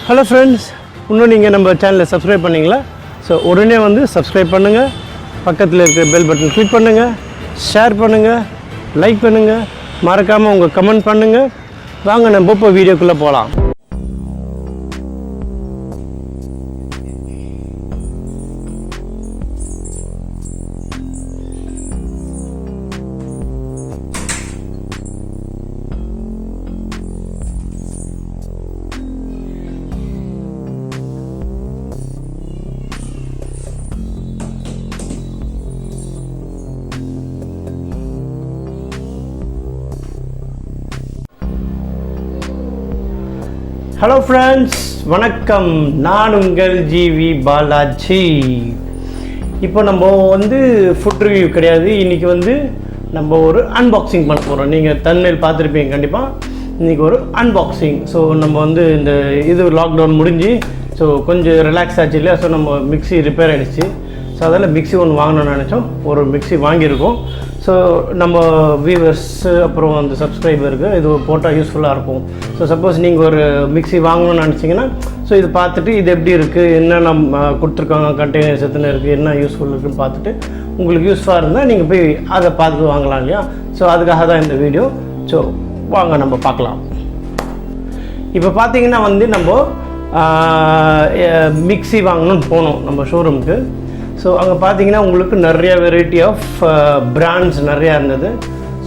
Hello friends, இன்னும் நீங்கள் நம்ம சேனலை சப்ஸ்கிரைப் பண்ணிங்களா? ஸோ உடனே வந்து சப்ஸ்கிரைப் பண்ணுங்கள், பக்கத்தில் இருக்கிற பெல் பட்டன் கிளிக் பண்ணுங்கள், ஷேர் பண்ணுங்கள், லைக் பண்ணுங்கள், மறக்காமல் உங்கள் கமெண்ட் பண்ணுங்கள். வாங்க நம்ம இப்போ வீடியோக்குள்ளே போகலாம். ஹலோ ஃப்ரெண்ட்ஸ், வணக்கம். நான் உங்கள் gvbalajee. இப்போ நம்ம வந்து ஃபுட் ரிவ்யூ கிடையாது, இன்றைக்கி வந்து நம்ம ஒரு அன்பாக்சிங் பண்ண போகிறோம். நீங்கள் தன்மையில் பார்த்துருப்பீங்க கண்டிப்பாக. இன்றைக்கி ஒரு அன்பாக்சிங். ஸோ நம்ம வந்து இது லாக்டவுன் முடிஞ்சு ஸோ கொஞ்சம் ரிலாக்ஸ் ஆச்சு இல்லையா. ஸோ நம்ம மிக்ஸி ரிப்பேர் ஆகிடுச்சு. ஸோ அதில் மிக்ஸி ஒன்று வாங்கணும்னு நினச்சோம். ஒரு மிக்ஸி வாங்கியிருக்கோம். ஸோ நம்ம வியூவர்ஸு அப்புறம் அந்த சப்ஸ்கிரைபருக்கு இது போட்டால் யூஸ்ஃபுல்லாக இருக்கும். ஸோ சப்போஸ் நீங்கள் ஒரு மிக்ஸி வாங்கணும்னு நினச்சிங்கன்னா ஸோ இது பார்த்துட்டு இது எப்படி இருக்குது, என்ன நம்ம கொடுத்துருக்காங்க, கண்டெய்னர்ஸ் எத்தனை இருக்குது, என்ன யூஸ்ஃபுல் இருக்குதுன்னு பார்த்துட்டு உங்களுக்கு யூஸ்ஃபுல்லாக இருந்தால் நீங்கள் போய் அதை பார்த்துட்டு வாங்கலாம் இல்லையா. ஸோ அதுக்காக தான் இந்த வீடியோ. ஸோ வாங்க நம்ம பார்க்கலாம். இப்போ பார்த்தீங்கன்னா வந்து நம்ம மிக்ஸி வாங்கணும்னு போனோம் நம்ம ஷோரூமுக்கு. ஸோ அங்கே பார்த்தீங்கன்னா உங்களுக்கு நிறைய வெரைட்டி ஆஃப் பிராண்ட்ஸ் நிறையா இருந்தது.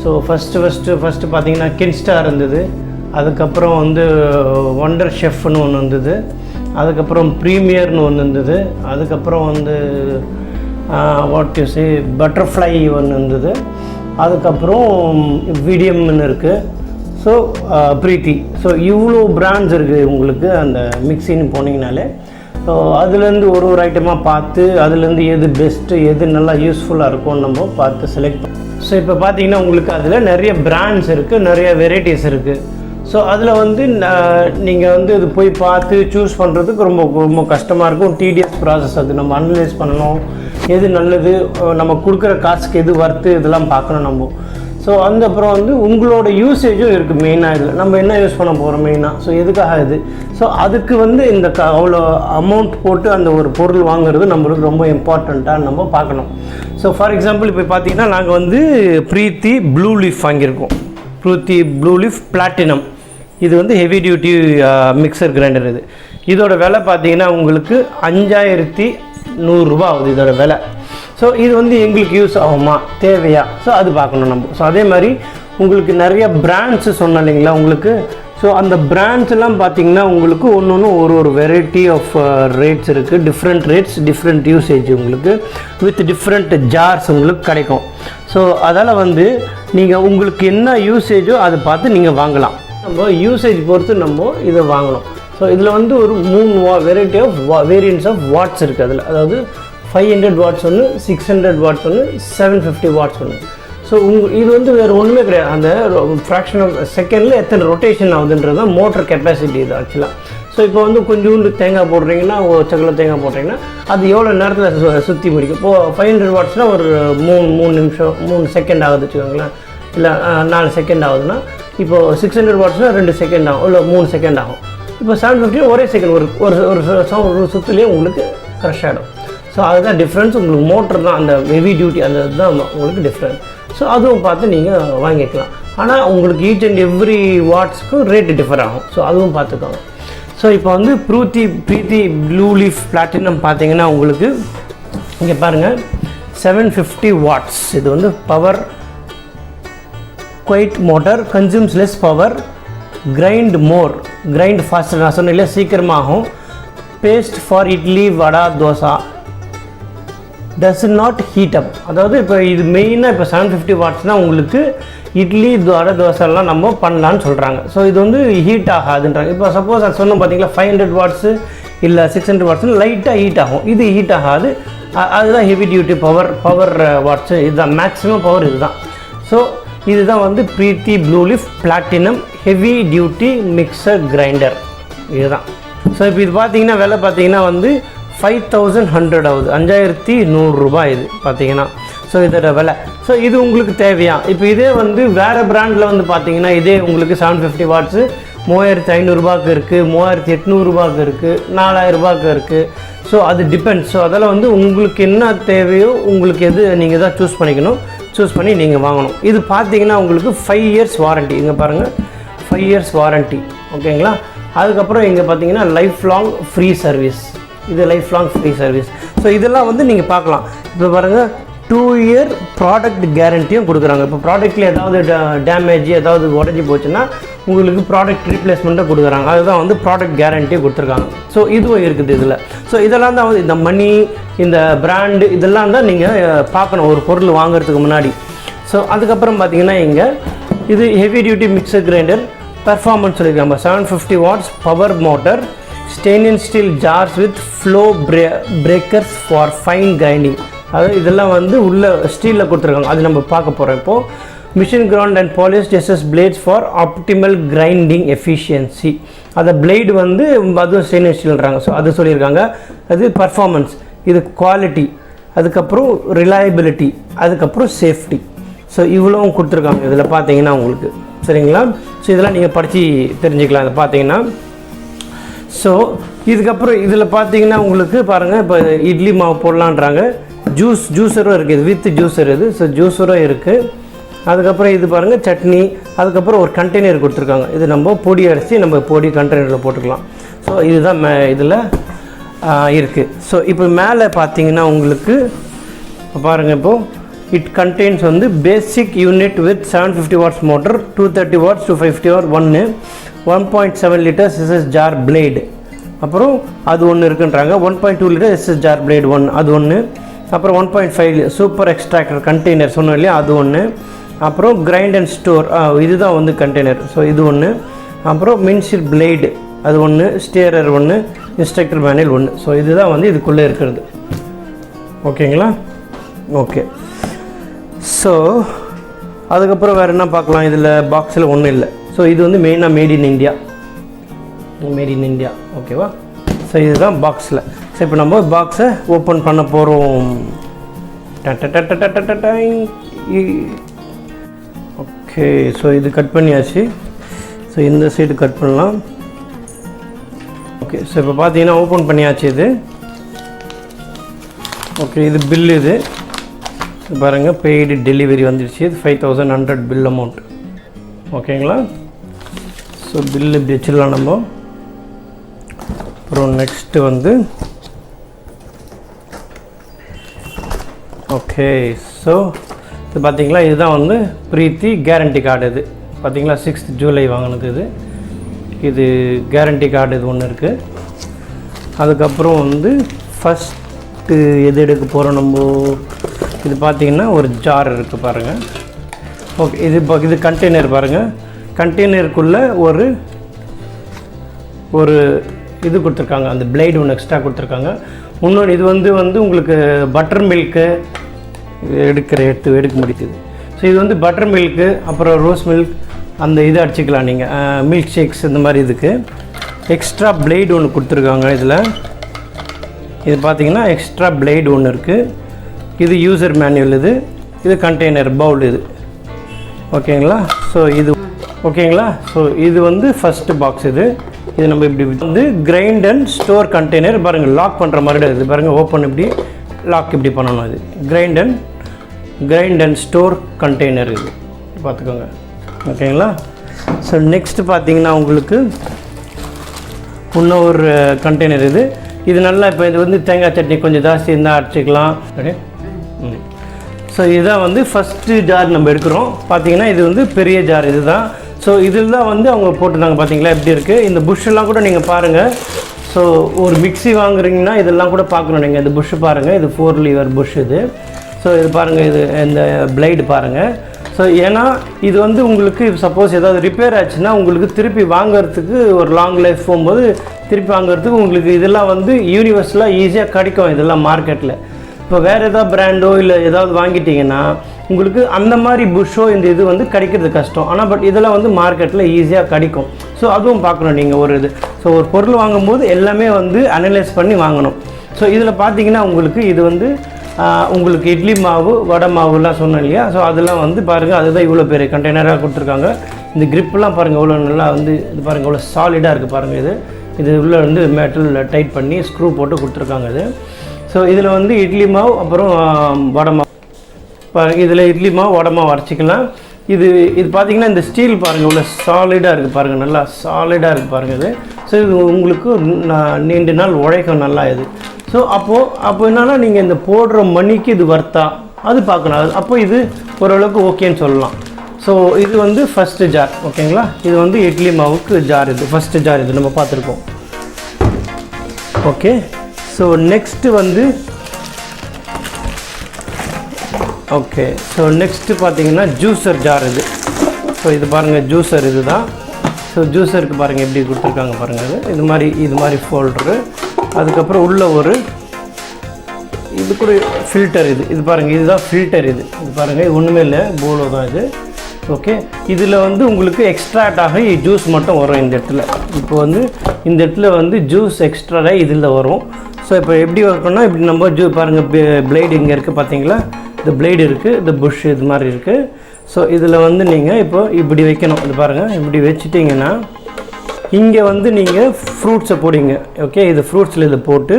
ஸோ ஃபஸ்ட்டு பார்த்தீங்கன்னா கின்ஸ்டார் இருந்தது. அதுக்கப்புறம் வந்து ஒண்டர் ஷெஃப்னு ஒன்று இருந்தது. அதுக்கப்புறம் ப்ரீமியர்னு ஒன்று இருந்தது. அதுக்கப்புறம் வந்து வாட் யூ சே பட்டர்ஃப்ளை ஒன்று இருந்தது. அதுக்கப்புறம் விடியம்னு இருக்குது. ஸோ ப்ரீத்தி. ஸோ இவ்வளோ பிராண்ட்ஸ் இருக்குது உங்களுக்கு அந்த மிக்ஸின்னு போனீங்கனாலே. ஸோ அதுலேருந்து ஒரு ஐட்டமாக பார்த்து அதுலேருந்து எது பெஸ்ட்டு, எது நல்லா யூஸ்ஃபுல்லாக இருக்கும்னு நம்ம பார்த்து செலக்ட் பண்ணோம். ஸோ இப்போ பார்த்தீங்கன்னா உங்களுக்கு அதில் நிறைய பிராண்ட்ஸ் இருக்குது, நிறைய வெரைட்டிஸ் இருக்குது. ஸோ அதில் வந்து நீங்கள் வந்து இது போய் பார்த்து சூஸ் பண்ணுறதுக்கு ரொம்ப கஷ்டமாக இருக்கும். TDS process. அது நம்ம அனலைஸ் பண்ணணும், எது நல்லது, நம்ம கொடுக்குற காசுக்கு எது வர்த்து, இதெல்லாம் பார்க்கணும் நம்ம. ஸோ அப்புறம் வந்து உங்களோட யூசேஜும் இருக்குது மெயினாக. இதில் நம்ம என்ன யூஸ் பண்ண போகிறோம் மெயினாக, ஸோ எதுக்காக இது. ஸோ அதுக்கு வந்து இந்த அவ்வளோ அமௌண்ட் போட்டு அந்த ஒரு பொருள் வாங்குறது நம்மளுக்கு ரொம்ப இம்பார்ட்டண்ட்டாக நம்ம பார்க்கணும். ஸோ ஃபார் எக்ஸாம்பிள் இப்போ பார்த்தீங்கன்னா நாங்கள் வந்து ப்ரீத்தி ப்ளூ லீஃப் வாங்கியிருக்கோம். Preethi blue leaf platinum. இது வந்து ஹெவி டியூட்டி மிக்சர் கிரைண்டர். இதோட விலை பார்த்தீங்கன்னா உங்களுக்கு 5100 ரூபா ஆகுது இதோட விலை. ஸோ இது வந்து எங்களுக்கு யூஸ் ஆகுமா, தேவையா, ஸோ அது பார்க்கணும் நம்ம. ஸோ அதே மாதிரி உங்களுக்கு நிறைய பிராண்ட்ஸு சொன்னோம் இல்லைங்களா உங்களுக்கு. ஸோ அந்த பிராண்ட்ஸ் எல்லாம் பார்த்தீங்கன்னா உங்களுக்கு ஒன்று ஒரு வெரைட்டி ஆஃப் ரேட்ஸ் இருக்குது. டிஃப்ரெண்ட் ரேட்ஸ், டிஃப்ரெண்ட் யூசேஜ் உங்களுக்கு வித் டிஃப்ரெண்ட் ஜார்ஸ் உங்களுக்கு கிடைக்கும். ஸோ அதால் வந்து நீங்கள் உங்களுக்கு என்ன யூசேஜோ அதை பார்த்து நீங்கள் வாங்கலாம். நம்ம யூசேஜ் பொறுத்து நம்ம இதை வாங்கணும். ஸோ இதில் வந்து ஒரு 3 variety of variants of watts இருக்குது அதில். அதாவது 500 வாட்ஸ் ஒன்று, 600 வாட்ஸ் ஒன்று, 750 வாட்ஸ் ஒன்று. ஸோ இது வந்து வேறு ஒன்றுமே கிடையாது. அந்த ஃப்ராக்ஷன் ஆஃப் செகண்டில் எத்தனை ரொட்டேஷன் ஆகுதுன்றது தான் மோட்டர் கெப்பாசிட்டி இது ஆக்சுவலாக. ஸோ இப்போ வந்து கொஞ்சோண்டு தேங்காய் போடுறீங்கன்னா, ஒரு சக்கில் தேங்காய் போடுறீங்கன்னா அது எவ்வளோ நேரத்தில் சுற்றி முடிக்கும். இப்போது 500 வாட்ஸ்னால் ஒரு 3 நிமிஷம் 3 செகண்ட் ஆகுது வச்சுக்கோங்களேன். இல்லை 4 செகண்ட் ஆகுதுன்னா இப்போது 600 வாட்ஸ்னால் 2 செகண்ட் ஆகும், இல்லை 3 செகண்ட் ஆகும். இப்போ 750 ஒரே செகண்ட் ஒரு சுற்றுலேயே உங்களுக்கு க்ரஷ் ஆகிடும். ஸோ அதுதான் டிஃப்ரென்ஸ். உங்களுக்கு மோட்டர் தான் அந்த ஹெவி டியூட்டி, அந்த இதுதான் உங்களுக்கு டிஃப்ரெண்ட். ஸோ அதுவும் பார்த்து நீங்கள் வாங்கிக்கலாம். ஆனால் உங்களுக்கு ஈச் அண்ட் எவ்ரி வாட்ஸ்க்கும் ரேட்டு டிஃபர் ஆகும். ஸோ அதுவும் பார்த்துக்கோங்க. ஸோ இப்போ வந்து ப்ரீத்தி ப்ளூ லீஃப் பிளாட்டினம் பார்த்தீங்கன்னா உங்களுக்கு இங்கே பாருங்கள் 750 வாட்ஸ். இது வந்து power quiet motor, consumes less power, grind faster. நான் சொன்னேன் இல்லையா, சீக்கிரமாகும். Paste for idli, vada, dosa, does not heat up. அதாவது இப்போ இது மெயினாக இப்போ 750 வாட்ஸ்னால் உங்களுக்கு இட்லி, வடை, தோசைலாம் நம்ம பண்ணலான்னு சொல்கிறாங்க. ஸோ இது வந்து ஹீட் ஆகாதுன்றாங்க. இப்போ சப்போஸ் அது சொன்ன பார்த்தீங்களா 500 வாட்ஸு இல்லை 600 வாட்ஸு லைட்டாக ஹீட் ஆகும். இது ஹீட் ஆகாது. அதுதான் ஹெவி டியூட்டி பவர் வாட்ஸு. இதுதான் மேக்ஸிமம் பவர் இதுதான். ஸோ இதுதான் வந்து Preethi blue leaf platinum heavy duty mixer grinder இதுதான். ஸோ இப்போ இது பார்த்தீங்கன்னா விலை பார்த்தீங்கன்னா வந்து 5100 ஆகுது, 5100 ரூபாய் இது பார்த்தீங்கன்னா. ஸோ இதோட விலை. ஸோ இது உங்களுக்கு தேவையா? இப்போ இதே வந்து வேறு பிராண்டில் வந்து பார்த்தீங்கன்னா இதே உங்களுக்கு 750 வாட்ஸு 3500 இருக்குது, 3800 இருக்குது, 4000 இருக்குது. ஸோ அது டிபெண்ட்ஸ். ஸோ அதெல்லாம் வந்து உங்களுக்கு என்ன தேவையோ உங்களுக்கு எது நீங்கள் தான் சூஸ் பண்ணிக்கணும். சூஸ் பண்ணி நீங்கள் வாங்கணும். இது பார்த்தீங்கன்னா உங்களுக்கு 5 years வாரண்ட்டி. இங்கே பாருங்கள் 5 years வாரண்ட்டி. ஓகேங்களா? அதுக்கப்புறம் இங்கே பார்த்தீங்கன்னா லைஃப் லாங் ஃப்ரீ சர்வீஸ். இது life long free service. So இதெல்லாம் வந்து நீங்கள் பார்க்கலாம். இப்போ பாருங்கள் 2 year ப்ராடக்ட் கேரண்டியும் கொடுக்குறாங்க. இப்போ ப்ராடக்ட்டில் ஏதாவது டேமேஜ் ஏதாவது உடஞ்சி போச்சுன்னா உங்களுக்கு ப்ராடக்ட் ரீப்ளேஸ்மெண்ட்டாக கொடுக்குறாங்க. அதுதான் வந்து ப்ராடக்ட் கேரண்டியும் கொடுத்துருக்காங்க. ஸோ இதுவும் இருக்குது இதில். ஸோ இதெல்லாம் தான் வந்து இந்த மணி, இந்த பிராண்டு இதெல்லாம் தான் நீங்கள் பார்க்கணும் ஒரு பொருள் வாங்குறதுக்கு முன்னாடி. ஸோ அதுக்கப்புறம் பார்த்தீங்கன்னா இங்கே இது heavy duty mixer grinder performance சொல்லியிருக்காங்க. 750 watts power motor, stainless steel jars with flow breakers for fine grinding. அதாவது இதெல்லாம் வந்து உள்ள ஸ்டீலில் கொடுத்துருக்காங்க. அது நம்ம பார்க்க போகிறோம் இப்போது. Machine ground and polished SS blades for optimal grinding efficiency. அந்த பிளேடு வந்து அதுவும் ஸ்டெயின்லெஸ் ஸ்டீல்ன்றாங்க. ஸோ அது சொல்லியிருக்காங்க. அது பர்ஃபார்மன்ஸ், இது குவாலிட்டி, அதுக்கப்புறம் ரிலையபிலிட்டி, அதுக்கப்புறம் சேஃப்டி. ஸோ இவ்வளோவும் கொடுத்துருக்காங்க இதில் பார்த்தீங்கன்னா உங்களுக்கு. சரிங்களா? ஸோ இதெல்லாம் நீங்கள் படித்து தெரிஞ்சுக்கலாம் இதை பார்த்தீங்கன்னா. ஸோ இதுக்கப்புறம் இதில் பார்த்தீங்கன்னா உங்களுக்கு பாருங்கள், இப்போ இட்லி மாவு போடலான்றாங்க. ஜூஸரும் இருக்குது, வித் ஜூஸர் இது. ஸோ ஜூஸரும் இருக்குது. அதுக்கப்புறம் இது பாருங்கள் சட்னி. அதுக்கப்புறம் ஒரு கண்டெய்னர் கொடுத்துருக்காங்க. இது நம்ம பொடி அரிசி நம்ம பொடி கண்டெய்னரில் போட்டுக்கலாம். ஸோ இதுதான் இதில் இருக்குது. ஸோ இப்போ மேலே பார்த்தீங்கன்னா உங்களுக்கு பாருங்கள், இப்போது இட் கண்டெய்ன்ஸ் வந்து basic unit with 750 watts motor, 230 watts to 50 watt 1.7 liters SS jar blade. அப்புறம் அது ஒன்று இருக்குன்றாங்க. 1.2 liters எஸ்எஸ் ஜார் பிளேடு ஒன்று, அது ஒன்று. அப்புறம் 1.5 சூப்பர் எக்ஸ்ட்ராக்டர் கண்டெய்னர் சொன்னோம் இல்லையா, அது ஒன்று. அப்புறம் கிரைண்ட் அண்ட் ஸ்டோர், இதுதான் வந்து கண்டெய்னர். ஸோ இது ஒன்று. அப்புறம் மின்சில் பிளேடு அது ஒன்று, ஸ்டியரர் ஒன்று, இன்ஸ்ட்ரக்டர் மேனுவல் ஒன்று. ஸோ இதுதான் வந்து இதுக்குள்ளே இருக்கிறது. ஓகேங்களா? ஓகே. ஸோ அதுக்கப்புறம் வேறு என்ன பார்க்கலாம்? இதில் பாக்ஸில் ஒன்றும் இல்லை. ஸோ இது வந்து மெயினாக மேட் இன் இந்தியா. ஓகேவா? ஸோ இதுதான் பாக்ஸில். ஸோ இப்போ நம்ம பாக்ஸை ஓப்பன் பண்ண போகிறோம். ஓகே. ஸோ இது கட் பண்ணியாச்சு. ஸோ இந்த சைடு கட் பண்ணலாம். ஓகே. ஸோ இப்போ பார்த்தீங்கன்னா ஓப்பன் பண்ணியாச்சு இது. ஓகே. இது பில். இது பாருங்கள், பெய்டு டெலிவரி வந்துடுச்சு. இது 5100 பில் அமௌண்ட். ஓகேங்களா? ஸோ பில் இப்படி வச்சிடலாம் நம்ம. அப்புறம் நெக்ஸ்ட்டு வந்து ஓகே. ஸோ இது பார்த்தீங்களா, இதுதான் வந்து ப்ரீத்தி கேரண்டி கார்டு. இது பார்த்தீங்களா 6th July வாங்கினது. இது கேரண்டி கார்டு இது ஒன்று இருக்குது. அதுக்கப்புறம் வந்து ஃபஸ்ட்டு எது எடுக்க போகிறோம் நம்ம? இது பார்த்தீங்கன்னா ஒரு ஜார் இருக்குது பாருங்கள். ஓகே. இது கண்டெய்னர் பாருங்கள். கண்டெய்னருக்குள்ளே ஒரு இது கொடுத்துருக்காங்க. அந்த பிளேடு ஒன்று எக்ஸ்ட்ரா கொடுத்துருக்காங்க. இன்னொன்று இது வந்து உங்களுக்கு பட்டர் மில்க்கு எடுக்க முடியுது. ஸோ இது வந்து பட்டர் மில்க்கு, அப்புறம் ரோஸ் மில்க், அந்த இது அடிச்சிக்கலாம் நீங்கள், மில்க் ஷேக்ஸ் இந்த மாதிரி. இதுக்கு எக்ஸ்ட்ரா பிளேடு ஒன்று கொடுத்துருக்காங்க இதில். இது பார்த்தீங்கன்னா எக்ஸ்ட்ரா பிளேடு ஒன்று இருக்குது. இது யூசர் மேனுவல். இது கண்டெய்னர் பவுல் இது. ஓகேங்களா? ஸோ இது ஓகேங்களா? ஸோ இது வந்து ஃபஸ்ட்டு பாக்ஸ். இது நம்ம இப்படி வந்து கிரைண்ட் அண்ட் ஸ்டோர் கண்டெய்னர் பாருங்கள். லாக் பண்ணுற மாதிரி இது பாருங்கள். ஓப்பன் இப்படி, லாக் இப்படி பண்ணணும். இது கிரைண்ட் அண்ட் ஸ்டோர் கண்டெய்னர் இது பார்த்துக்கோங்க. ஓகேங்களா? ஸோ நெக்ஸ்ட்டு பார்த்தீங்கன்னா உங்களுக்கு இன்னும் ஒரு கண்டெய்னர். இது நல்லா இப்போ இது வந்து தேங்காய் சட்னி கொஞ்சம் ஜாஸ்தி இருந்தால் அரைச்சிக்கலாம். ஓகே. ஸோ இதுதான் வந்து ஃபஸ்ட்டு ஜார் நம்ம எடுக்கிறோம். பார்த்தீங்கன்னா இது வந்து பெரிய ஜார் இது தான். ஸோ இதில் தான் வந்து அவங்க போட்டுருந்தாங்க. பார்த்தீங்களா எப்படி இருக்குது? இந்த புஷ்ஷெல்லாம் கூட நீங்கள் பாருங்கள். ஸோ ஒரு மிக்ஸி வாங்குறீங்கன்னா இதெல்லாம் கூட பார்க்கணும் நீங்கள். இந்த புஷ்ஷு பாருங்கள். இது 4 lever புஷ் இது. ஸோ இது பாருங்கள். இது இந்த பிளேடு பாருங்கள். ஸோ ஏன்னா இது வந்து உங்களுக்கு சப்போஸ் ஏதாவது ரிப்பேர் ஆச்சுன்னா உங்களுக்கு திருப்பி வாங்கிறதுக்கு ஒரு லாங் லைஃப் போகும்போது திருப்பி வாங்கிறதுக்கு உங்களுக்கு இதெல்லாம் வந்து யூனிவர்ஸில் ஈஸியாக கிடைக்கும் இதெல்லாம் மார்க்கெட்டில். இப்போ வேறு ஏதாவது பிராண்டோ இல்லை ஏதாவது வாங்கிட்டிங்கன்னா உங்களுக்கு அந்த மாதிரி புஷ்ஷோ இந்த இது வந்து கிடைக்கிறது கஷ்டம். ஆனால் பட் இதெல்லாம் வந்து மார்க்கெட்டில் ஈஸியாக கிடைக்கும். ஸோ அதுவும் பார்க்கணும் நீங்கள் ஒரு இது. ஸோ ஒரு பொருள் வாங்கும்போது எல்லாமே வந்து அனலைஸ் பண்ணி வாங்கணும். ஸோ இதில் பார்த்தீங்கன்னா உங்களுக்கு இது வந்து உங்களுக்கு இட்லி மாவு, வடை மாவுலாம் சொன்னேன் இல்லையா? ஸோ அதெல்லாம் வந்து பாருங்கள், அதுதான் இவ்வளோ பெரிய கண்டெய்னராக கொடுத்துருக்காங்க. இந்த gripலாம் பாருங்கள் எவ்வளோ நல்லா வந்து இது பாருங்கள் எவ்வளோ சாலிடாக இருக்குது பாருங்கள். இது உள்ளே வந்து மெட்டல் டைட் பண்ணி ஸ்க்ரூ போட்டு கொடுத்துருக்காங்க இது. ஸோ இதில் வந்து இட்லி மாவு அப்புறம் வடை மாவு இதில் இட்லி மாவு வடை மாவு அரைச்சிக்கலாம். இது பார்த்திங்கன்னா இந்த ஸ்டீல் பாருங்கள் இவ்வளோ சாலிடாக இருக்குது பாருங்கள், நல்லா சாலிடாக இருக்குது பாருங்கள் இது. ஸோ இது உங்களுக்கு நீண்ட நாள் உழைக்கும் நல்லா இது. ஸோ அப்போ என்னன்னா நீங்கள் இந்த போடுற மணிக்கு இது வர்த்தா அது பார்க்கணும். அப்போ இது ஓரளவுக்கு ஓகேன்னு சொல்லலாம். ஸோ இது வந்து ஃபஸ்ட்டு ஜார் ஓகேங்களா. இது வந்து இட்லி மாவுக்கு ஜார், இது ஃபஸ்ட்டு ஜார், இது நம்ம பார்த்துருக்கோம். ஓகே, ஸோ நெக்ஸ்ட்டு வந்து ஓகே ஸோ நெக்ஸ்ட்டு பார்த்தீங்கன்னா ஜூஸர் ஜார் இது. ஸோ இது பாருங்கள் ஜூஸர் இது தான். ஸோ ஜூஸருக்கு பாருங்கள் எப்படி கொடுத்துருக்காங்க பாருங்கள். இது மாதிரி ஃபோல்டரு, அதுக்கப்புறம் உள்ள ஒரு இது கூட ஃபில்டர் இது பாருங்கள், இதுதான் ஃபில்டர் இது பாருங்கள். இது ஒன்றுமே இல்லை, போலோ தான் இது. ஓகே, இதில் வந்து உங்களுக்கு எக்ஸ்ட்ராக்ட் ஆகி ஜூஸ் மட்டும் வரும் இந்த இடத்துல. இப்போ வந்து இந்த இடத்துல வந்து ஜூஸ் எக்ஸ்ட்ராடாக இதில் வரும். ஸோ இப்போ எப்படி இருக்குன்னா இப்படி நம்ம பாருங்கள் பிளேடு இங்கே இருக்குது பார்த்தீங்களா, இந்த பிளேடு இருக்குது, இந்த புஷ் இது மாதிரி இருக்குது. ஸோ இதில் வந்து நீங்கள் இப்போ இப்படி வைக்கணும். இது பாருங்கள், இப்படி வச்சுட்டிங்கன்னா இங்கே வந்து நீங்கள் ஃப்ரூட்ஸை போடுங்க. ஓகே, இது ஃப்ரூட்ஸில் இதை போட்டு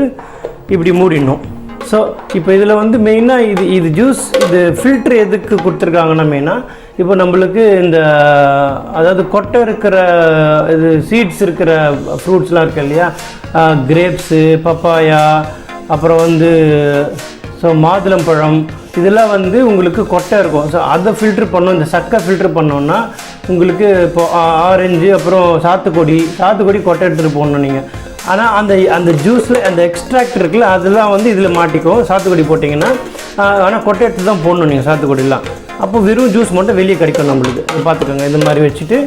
இப்படி மூடிடணும். ஸோ இப்போ இதில் வந்து மெயினாக இது ஜூஸ் இது ஃபில்ட்ரு எதுக்கு கொடுத்துருக்காங்கன்னா மெயினாக இப்போ நம்மளுக்கு இந்த அதாவது கொட்டை இருக்கிற இது சீட்ஸ் இருக்கிற ஃப்ரூட்ஸ்லாம் இருக்குது இல்லையா, கிரேப்ஸு, பப்பாயா, அப்புறம் வந்து ஸோ மாதுளம்பழம், இதெல்லாம் வந்து உங்களுக்கு கொட்டை இருக்கும். ஸோ அதை ஃபில்ட்ரு பண்ணோம், இந்த சக்கை ஃபில்ட்ரு பண்ணோன்னா உங்களுக்கு இப்போ ஆரஞ்சு அப்புறம் சாத்துக்குடி கொட்டை எடுத்துகிட்டு போடணும் நீங்கள். ஆனால் அந்த ஜூஸில் அந்த எக்ஸ்ட்ராக்ட் இருக்குல்ல அதெல்லாம் வந்து இதில் மாட்டிக்கும். சாத்துக்குடி போட்டிங்கன்னா ஆனால் கொட்டை எடுத்து தான் போடணும் நீங்கள் சாத்துக்குடிலாம். அப்போ வெறும் ஜூஸ் மட்டும் வெளியே கிடைக்கும் நம்மளுக்கு. பார்த்துக்கோங்க, இந்த மாதிரி வச்சுட்டு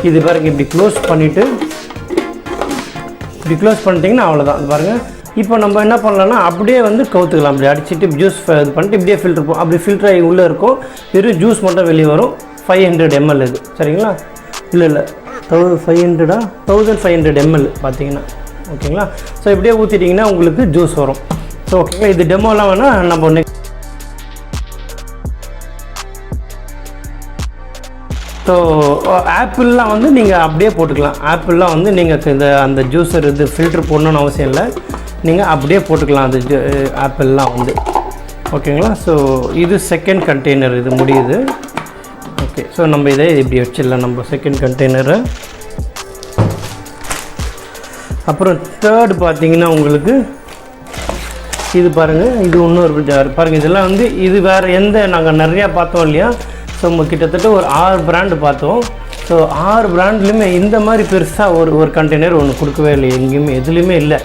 இது பாருங்க இப்படி க்ளோஸ் பண்ணிவிட்டு இப்படி க்ளோஸ் பண்ணிட்டீங்கன்னா அவ்வளோதான். இது பாருங்கள். இப்போ நம்ம என்ன பண்ணலாம்னா அப்படியே வந்து கவுத்துக்கலாம். அப்படி அடிச்சுட்டு ஜூஸ் இது பண்ணிட்டு இப்படியே ஃபில்ட்ரு போகும். அப்படி ஃபில்டர் ஆகி உள்ளே இருக்கும், வெறும் ஜூஸ் மட்டும் வெளியே வரும். 500 ml இது சரிங்களா. இல்லை 1500 ml பார்த்தீங்கன்னா ஓகேங்களா. ஸோ இப்படியே ஊற்றிட்டிங்கன்னா உங்களுக்கு ஜூஸ் வரும். ஸோ ஓகேங்களா. இது டெமோலாம் வேணால் நம்ம ஸோ ஆப்பிள்லாம் வந்து நீங்கள் அப்படியே போட்டுக்கலாம். ஆப்பிள்லாம் வந்து நீங்கள் அந்த ஜூஸர் இது ஃபில்ட்ரு போடணுன்னு அவசியம் இல்லை, நீங்கள் அப்படியே போட்டுக்கலாம் அந்த ஆப்பிள்லாம் வந்து ஓகேங்களா. ஸோ இது செகண்ட் கண்டெய்னர் இது முடியுது. ஓகே, ஸோ நம்ம இதை இப்படி வச்சிடலாம் நம்ம செகண்ட் கண்டெய்னரை. அப்புறம் தேர்டு பார்த்தீங்கன்னா உங்களுக்கு இது பாருங்கள், இது இன்னொரு ஜார் பாருங்கள். இதெல்லாம் வந்து இது வேறு நாங்கள் நிறையா பார்த்தோம் இல்லையா. ஸோ நம்ம கிட்டத்தட்ட ஒரு 6 பிராண்டு பார்த்தோம். ஸோ 6 பிராண்ட்லேயுமே இந்த மாதிரி பெருசாக ஒரு கண்டெய்னர் ஒன்று கொடுக்கவே இல்லை, எங்கேயுமே எதுலேயுமே இல்லை.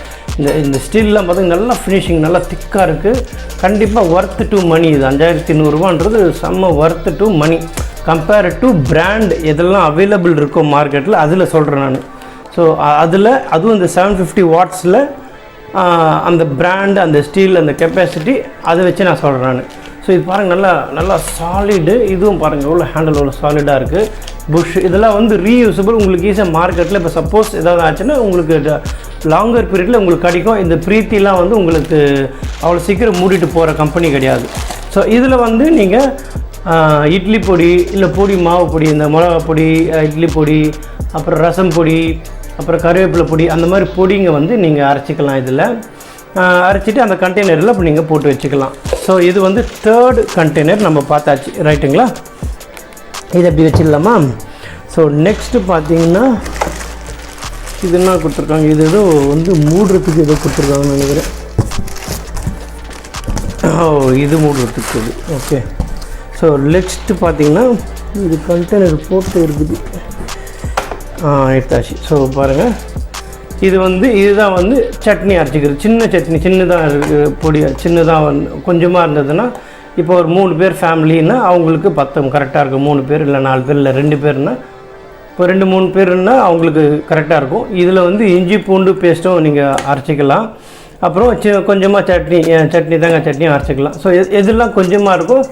இந்த ஸ்டீல்லாம் பார்த்தீங்கன்னா நல்லா ஃபினிஷிங் நல்லா திக்காக இருக்குது. கண்டிப்பாக ஒர்த்து டு மணி. இது 5100 செம்ம worth to money compared to brand எதெல்லாம் அவைலபிள் இருக்கோ மார்க்கெட்டில் அதில் சொல்கிறேன் நான். ஸோ அதுவும் இந்த 750 வாட்ஸில் அந்த பிராண்டு அந்த ஸ்டீல் அந்த கெப்பாசிட்டி அதை வச்சு நான் சொல்கிறேன் நான். ஸோ இது பாருங்கள் நல்லா சாலிடு. இதுவும் பாருங்கள் எவ்வளோ ஹேண்டில் எவ்வளோ சாலிடாக இருக்குது. புஷ் இதெல்லாம் வந்து ரீயூசபிள். உங்களுக்கு ஈஸியாக மார்க்கெட்டில் இப்போ சப்போஸ் ஏதாவது ஆச்சுன்னா உங்களுக்கு லாங்கர் பீரியடில் உங்களுக்கு கிடைக்கும். இந்த பிரீத்திலாம் வந்து உங்களுக்கு அவ்வளோ சீக்கிரம் மூடிட்டு போகிற கம்பெனி கிடையாது. ஸோ இதில் வந்து நீங்கள் இட்லி பொடி இல்லை மாவு பொடி, இந்த மிளகா பொடி, இட்லி பொடி, அப்புறம் ரசம் பொடி, அப்புறம் கருவேப்பிலை பொடி, அந்த மாதிரி பொடிங்க வந்து நீங்கள் அரைச்சிக்கலாம். இதில் அரைச்சிட்டு அந்த கண்டெய்னரில் இப்போ நீங்கள் போட்டு வச்சுக்கலாம். ஸோ இது வந்து தேர்டு கண்டெய்னர் நம்ம பார்த்தாச்சு ரைட்டுங்களா. இதை எப்படி வச்சிடலாமா. ஸோ நெக்ஸ்ட்டு பார்த்தீங்கன்னா இது என்ன கொடுத்துருக்காங்க, இது ஏதோ வந்து மூடுறதுக்கு ஏதோ கொடுத்துருக்காங்கன்னு நினைக்கிறேன். இது மூடுறதுக்கு இது ஓகே. ஸோ நெக்ஸ்ட்டு பார்த்தீங்கன்னா இது கண்டெய்னர் போட்டு இருக்குது எடுத்தாச்சு. ஸோ பாருங்கள், இதுதான் வந்து சட்னி அரைச்சிக்கிறது. சின்ன சட்னி சின்னதாக இருக்குது, பொடி சின்னதாக வந்து கொஞ்சமாக இருந்ததுன்னா இப்போ ஒரு 3 பேர் ஃபேமிலின்னா அவங்களுக்கு பத்தும் கரெக்டாக இருக்கும். 3 பேர் இல்லை 4 பேர் இல்லை 2 பேர்னா இப்போ 2-3 பேருன்னா அவங்களுக்கு கரெக்டாக இருக்கும். இதில் வந்து இஞ்சி பூண்டு பேஸ்ட்டும் நீங்கள் அரைச்சிக்கலாம். அப்புறம் கொஞ்சமாக சட்னி தேங்காய் சட்னியும் அரைச்சிக்கலாம். ஸோ எதெல்லாம் கொஞ்சமாக இருக்கும்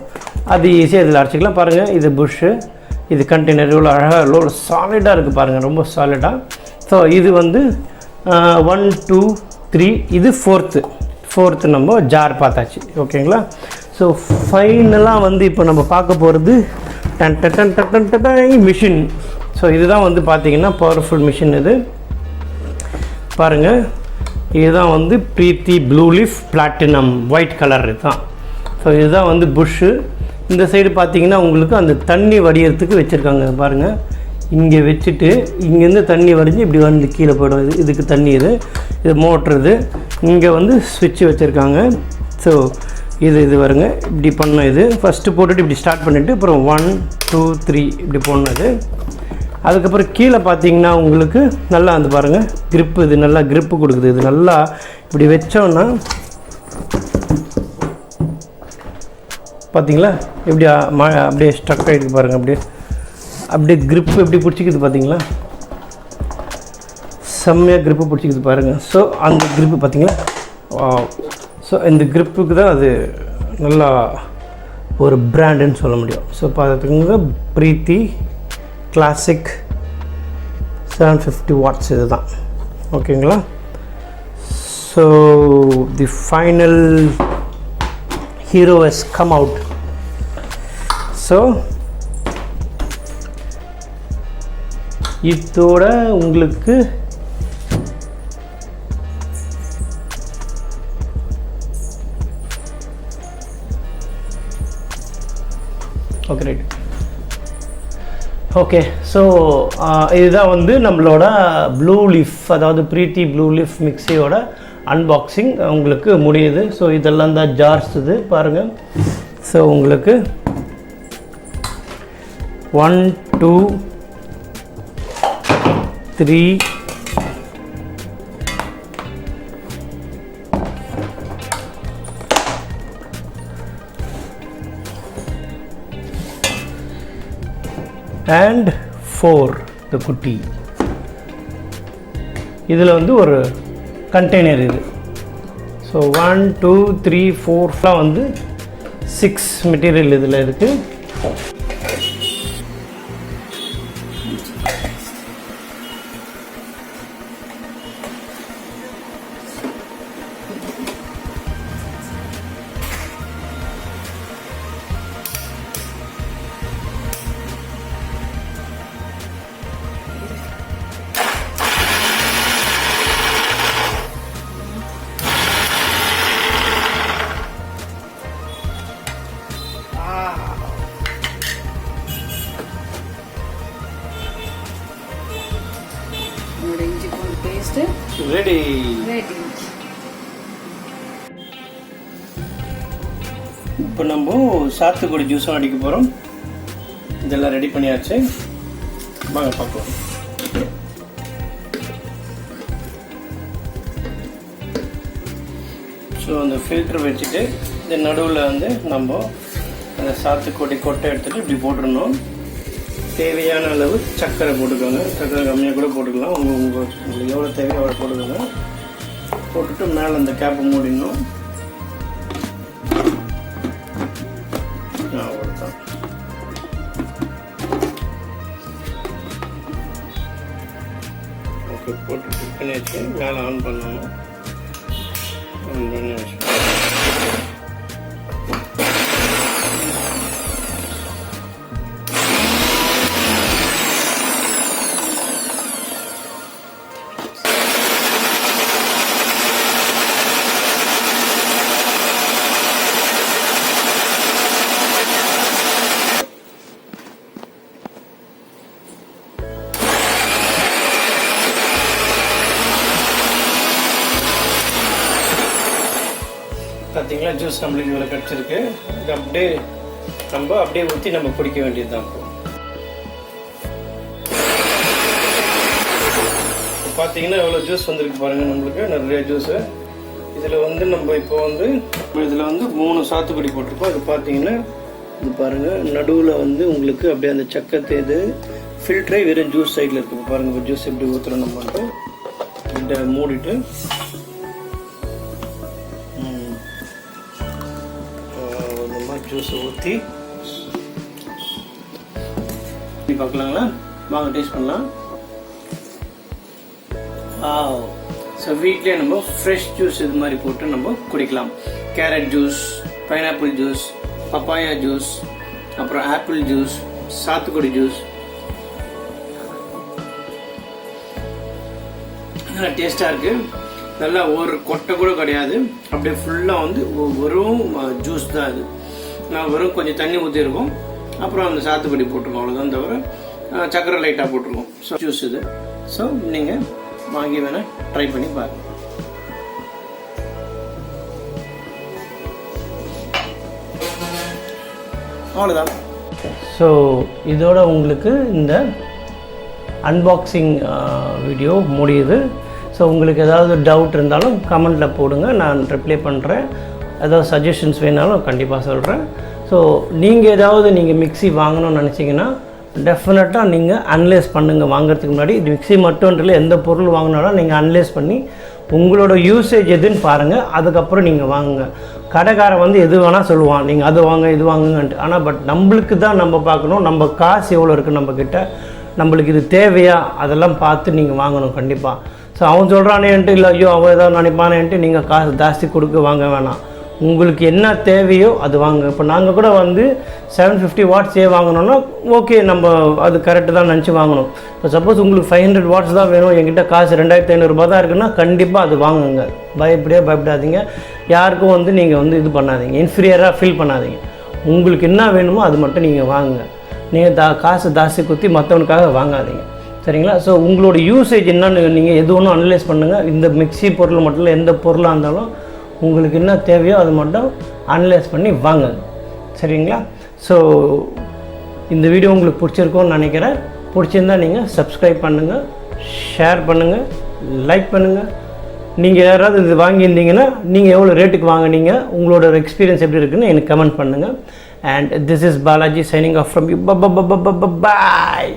அது ஈஸியாக இதில் அரைச்சிக்கலாம். பாருங்கள், இது புஷ்ஷு, இது கண்டெய்னர் இவ்வளோ அழகாக இவ்வளோ சாலிடாக இருக்குது பாருங்கள், ரொம்ப சாலிடாக. ஸோ இது வந்து 1 2 3 இது ஃபோர்த்து நம்ம ஜார் பார்த்தாச்சு ஓகேங்களா. ஸோ ஃபைனலாக வந்து இப்போ நம்ம பார்க்க போகிறது மிஷின். ஸோ இதுதான் வந்து பார்த்திங்கன்னா பவர்ஃபுல் மிஷின். இது பாருங்கள், இதுதான் வந்து Preethi blue leaf platinum white colour இதுதான். ஸோ இதுதான் வந்து புஷ்ஷு. இந்த சைடு பார்த்திங்கன்னா உங்களுக்கு அந்த தண்ணி வடிகிறதுக்கு வச்சுருக்காங்க பாருங்கள். இங்கே வச்சுட்டு இங்கேருந்து தண்ணி வடிஞ்சு இப்படி வந்து கீழே போய்டும். இதுக்கு தண்ணி இது மோட்ரு. இங்கே வந்து ஸ்விட்ச் வச்சுருக்காங்க. ஸோ இது வருங்க, இப்படி பண்ண இது ஃபஸ்ட்டு போட்டுட்டு இப்படி ஸ்டார்ட் பண்ணிவிட்டு அப்புறம் 1 2 3 இப்படி போனது. அதுக்கப்புறம் கீழே பார்த்தீங்கன்னா உங்களுக்கு நல்லா வந்து பாருங்கள் க்ரிப்பு, இது நல்லா க்ரிப்பு கொடுக்குது. இது நல்லா இப்படி வச்சோன்னா பார்த்தீங்களா இப்படி அப்படியே ஸ்ட்ரக் ஆகிருக்கு பாருங்கள். அப்படியே க்ரிப்பு எப்படி பிடிச்சிக்குது பார்த்தீங்களா, செம்மையாக க்ரிப்பு பிடிச்சிக்குது பாருங்கள். ஸோ அந்த க்ரிப்பு பார்த்தீங்களா, ஸோ இந்த க்ரிப்புக்கு தான் அது நல்லா ஒரு பிராண்டுன்னு சொல்ல முடியும். ஸோ பார்த்துக்கோங்க, ப்ரீத்தி கிளாசிக் 750 வாட்ஸ் இது தான். ஓகேங்களா. So the final hero has come out. So இதோட உங்களுக்கு ஓகே ரைட். ஓகே, ஸோ இதுதான் வந்து நம்மளோட ப்ளூ லீஃப், அதாவது ப்ரீத்தி ப்ளூ லீஃப் மிக்சியோட அன்பாக்சிங் உங்களுக்கு முடியுது. ஸோ இதெல்லாம் தான் ஜார்ஸ் இது பாருங்கள். ஸோ உங்களுக்கு 1 2 3 and 4 the குட்டி. இதில் வந்து ஒரு கண்டெய்னர் இது. ஸோ 1 2 3 4 வந்து 6 மெட்டீரியல் இதில் இருக்குது. ரெடி. இப்போ நம்ம சாத்துக்குடி ஜூஸும் அடிக்க போகிறோம். இதெல்லாம் ரெடி பண்ணியாச்சு, வாங்க பார்க்கலாம். ஸோ அந்த ஃபில்டர் வச்சுட்டு இந்த நடுவில் வந்து நம்ம அந்த சாத்துக்குடி கொட்டை எடுத்துகிட்டு இப்படி போட்டுடணும். தேவையான அளவு சர்க்கரை போட்டுக்கோங்க. சர்க்கரை கம்மியாக கூட போட்டுக்கலாம், உங்களுக்கு எவ்வளோ தேவையோ அவ்வளோ போட்டுக்கோங்க. போட்டுட்டு மேலே அந்த கேப்பை மூடிடணும். அவ்வளோதான். ஓகே, போட்டு ஃபிட் பண்ணி வச்சு மேலே ஆன் பண்ணணும். ஆன் பண்ணி வச்சு பார்த்தீங்களா, ஜூஸ் நம்மளுக்கு இவ்வளோ கிடச்சிருக்கு. இது அப்படியே ஊற்றி நம்ம குடிக்க வேண்டியது தான். இப்போ பார்த்தீங்கன்னா எவ்வளோ ஜூஸ் வந்திருக்கு பாருங்கள், நம்மளுக்கு நிறைய ஜூஸு. இதில் வந்து நம்ம இப்போ வந்து இதில் வந்து 3 சாத்துக்குடி போட்டிருக்கோம். இது பார்த்தீங்கன்னா இது பாருங்கள், நடுவில் வந்து உங்களுக்கு அப்படியே அந்த சக்கத்தை இது ஃபில்டரே வெறும் ஜூஸ் சைடில் இருக்குது பாருங்கள். இப்போ ஜூஸ் எப்படி ஊற்றுறோம் நம்ம வந்து இதை மூடிட்டு ஜூஸ் ஊற்றி பார்க்கலாங்களா, வாங்க டேஸ்ட் பண்ணலாம். ஸோ வீட்லேயே நம்ம ஃப்ரெஷ் ஜூஸ் இது மாதிரி போட்டு நம்ம குடிக்கலாம். Carrot juice, pineapple juice, papaya juice, அப்புறம் ஆப்பிள் ஜூஸ், சாத்துக்குடி ஜூஸ், டேஸ்ட்டாக இருக்குது. நல்லா ஒரு கொட்டை கூட கிடையாது, அப்படியே ஃபுல்லாக வந்து வெறும் ஜூஸ் தான் இது. நான் வெறும் கொஞ்சம் தண்ணி ஊற்றிருக்கோம், அப்புறம் அந்த சாத்துக்குடி போட்டிருக்கோம், அவ்வளோதான். தவிர சக்கரை லைட்டாக போட்டிருக்கோம். ஸோ ஜூஸ் இது. ஸோ நீங்கள் வாங்கி வேணால் ட்ரை பண்ணி பாருங்கள். அவ்வளோதான். ஸோ இதோட உங்களுக்கு இந்த அன்பாக்சிங் வீடியோ முடியுது. ஸோ உங்களுக்கு ஏதாவது டவுட் இருந்தாலும் கமெண்ட்டில் போடுங்க, நான் ரிப்ளை பண்ணுறேன். ஏதாவது சஜஷன்ஸ் வேணாலும் கண்டிப்பாக சொல்கிறேன். ஸோ நீங்கள் மிக்ஸி வாங்கணும்னு நினச்சிங்கன்னா டெஃபினட்டாக நீங்கள் அனலைஸ் பண்ணுங்கள். வாங்குறதுக்கு முன்னாடி இது மிக்ஸி மட்டும் இல்லை, எந்த பொருள் வாங்கினாலும் நீங்கள் அனலைஸ் பண்ணி உங்களோட யூசேஜ் எதுன்னு பாருங்கள், அதுக்கப்புறம் நீங்கள் வாங்குங்க. கடைக்காரன் வந்து எது வேணால் சொல்லுவான், நீங்கள் அது வாங்க இது வாங்குங்கன்ட்டு. ஆனால் பட் நம்மளுக்கு தான் நம்ம பார்க்கணும், நம்ம காசு எவ்வளோ இருக்குது நம்மக்கிட்ட, நம்மளுக்கு இது தேவையா, அதெல்லாம் பார்த்து நீங்கள் வாங்கணும் கண்டிப்பாக. ஸோ அவன் சொல்கிறானேன்ட்டு இல்லை ஐயோ அவன் ஏதாவது நினைப்பானேன்ட்டு நீங்கள் காசு ஜாஸ்தி கொடுக்க வாங்க வேணாம். உங்களுக்கு என்ன தேவையோ அது வாங்க. இப்போ நாங்கள் கூட வந்து 750 வாட்ஸே வாங்கினோன்னா ஓகே, நம்ம அது கரெக்டு தான் நினச்சி வாங்கணும். இப்போ சப்போஸ் உங்களுக்கு 500 வாட்ஸ் தான் வேணும், என்கிட்ட காசு 2500 ரூபா தான் இருக்குன்னா கண்டிப்பாக அது வாங்குங்க. பயப்படாதீங்க. யாருக்கும் வந்து நீங்கள் வந்து இது பண்ணாதீங்க, இன்ஃபீரியராக ஃபீல் பண்ணாதீங்க. உங்களுக்கு என்ன வேணுமோ அது மட்டும் நீங்கள் வாங்குங்க. நீங்கள் காசு ஜாஸ்தி குத்தி மற்றவனுக்காக வாங்காதீங்க, சரிங்களா? ஸோ உங்களோட யூசேஜ் என்னன்னு நீங்கள் எது ஒன்றும் அனலைஸ் பண்ணுங்கள். இந்த மிக்ஸி பொருள் மட்டும் இல்லை, எந்த பொருளாக இருந்தாலும் உங்களுக்கு என்ன தேவையோ அது மட்டும் அனலைஸ் பண்ணி வாங்குங்க, சரிங்களா? ஸோ இந்த வீடியோ உங்களுக்கு பிடிச்சிருக்கோன்னு நினைக்கிறேன். பிடிச்சிருந்தால் நீங்கள் சப்ஸ்கிரைப் பண்ணுங்கள், ஷேர் பண்ணுங்கள், லைக் பண்ணுங்கள். நீங்கள் யாராவது இது வாங்கியிருந்தீங்கன்னா நீங்கள் எவ்வளோ ரேட்டுக்கு வாங்கினீங்க, உங்களோட எக்ஸ்பீரியன்ஸ் எப்படி இருக்குன்னு எனக்கு கமெண்ட் பண்ணுங்கள். And this is Balajee signing off from you. Bye.